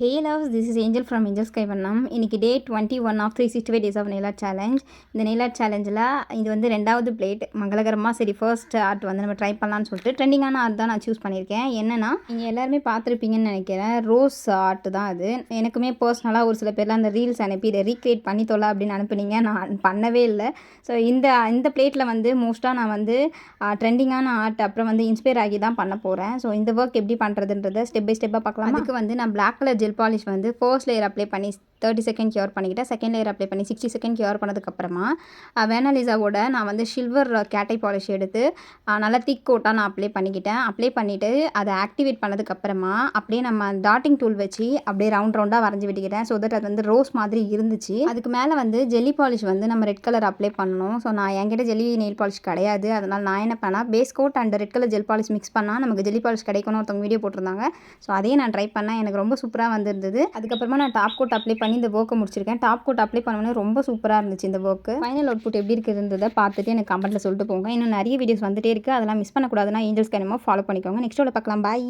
Hey loves, this is Angel from Angel Sky Vannam. இன்னைக்கு day 21 of 365 days of nail art challenge. இந்த nail art சேலஞ்சில் இது வந்து 2வது பிளேட் மங்களகரமாக. சரி, ஃபர்ஸ்ட் ஆர்ட் வந்து நம்ம ட்ரை பண்ணலான்னு சொல்லிட்டு ட்ரெண்டிங்கான ஆர்ட் தான் நான் சூஸ் பண்ணியிருக்கேன். என்னென்னா, நீங்கள் எல்லாருமே பார்த்துருப்பீங்கன்னு நினைக்கிறேன், ரோஸ் ஆர்ட் தான் அது. எனக்குமே பர்சனலாக ஒரு சில பேர்லாம் அந்த ரீல்ஸ் அனுப்பி இதை ரீக்ரியேட் பண்ணி தொல்ல அப்படின்னு அனுப்புனீங்க. நான் பண்ணவே இல்லை. ஸோ இந்த பிளேட்டில் வந்து மோஸ்ட்டாக நான் வந்து ட்ரெண்டிங்கான ஆர்ட் அப்புறம் வந்து இன்ஸ்பயர் ஆகி தான் பண்ண போகிறேன். ஸோ இந்த ஒர்க் எப்படி பண்ணுறதுன்றதை ஸ்டெப் பை ஸ்டெப்பாக பார்க்கலாம். அதுக்கு வந்து நான் பிளாக் கலர் ஜெல் பாலிஷ் வந்து ஃபர்ஸ்ட் லேயர் அப்ளை பண்ணி 30 செகண்ட் கியூர் பண்ணிக்கிட்டேன். செகண்ட் லேயர் அப்ளை பண்ணி 60 செகண்ட் கியூர் பண்ணதுக்கப்புறமா வேனலிசாவோட நான் வந்து சில்வர் கேட்டை பாலிஷ் எடுத்து நல்லா திக் கோட்டாக நான் அப்ளை பண்ணிவிட்டு அதை ஆக்டிவேட் பண்ணதுக்கப்புறமா அப்படியே நம்ம டாட்டிங் டூல் வச்சு அப்படியே ரவுண்டாக வரைஞ்சி விட்டுக்கிட்டேன். ஸோ தட் அது வந்து ரோஸ் மாதிரி இருந்துச்சு. அதுக்கு மேலே வந்து ஜெல்லி பாலிஷ் வந்து நம்ம ரெட் கலர் அப்ளை பண்ணணும். ஸோ நான் என்கிட்ட ஜெல்லி நெயில் பாலிஷ் கிடையாது. அதனால் நான் என்ன பண்ணேன், base coat and red colour gel polish mix பண்ணால் நமக்கு ஜெல்லி பாலிஷ் கிடைக்கணும் ஒருத்தவங்க வீடியோ போட்டிருந்தாங்க. ஸோ அதையும் நான் ட்ரை பண்ணேன். எனக்கு ரொம்ப சூப்பராக வந்திருந்தது. அதுக்கப்புறமா நான் டாப் கோட் அப்ளை பண்ணி இந்த ஒர்க்கை முடிச்சிருக்கேன். டாப் கோட் அப்ளை பண்ணோன்னே ரொம்ப சூப்பராக இருந்துச்சு இந்த ஒர்க்கு. ஃபைனல் அவுட்புட் எப்படி இருக்குதுன்றதை பார்த்துட்டு எனக்கு கமெண்ட்டில் சொல்லிட்டு போங்க. இன்னும் நிறைய வீடியோஸ் வந்துட்டே இருக்குது. அதெல்லாம் மிஸ் பண்ணக்கூடாதுன்னா ஏஞ்சல் ஸ்கை நம்ம ஃபாலோ பண்ணிக்கோங்க. நெக்ஸ்ட் வீடியோவில் பார்க்கலாம். பாய்.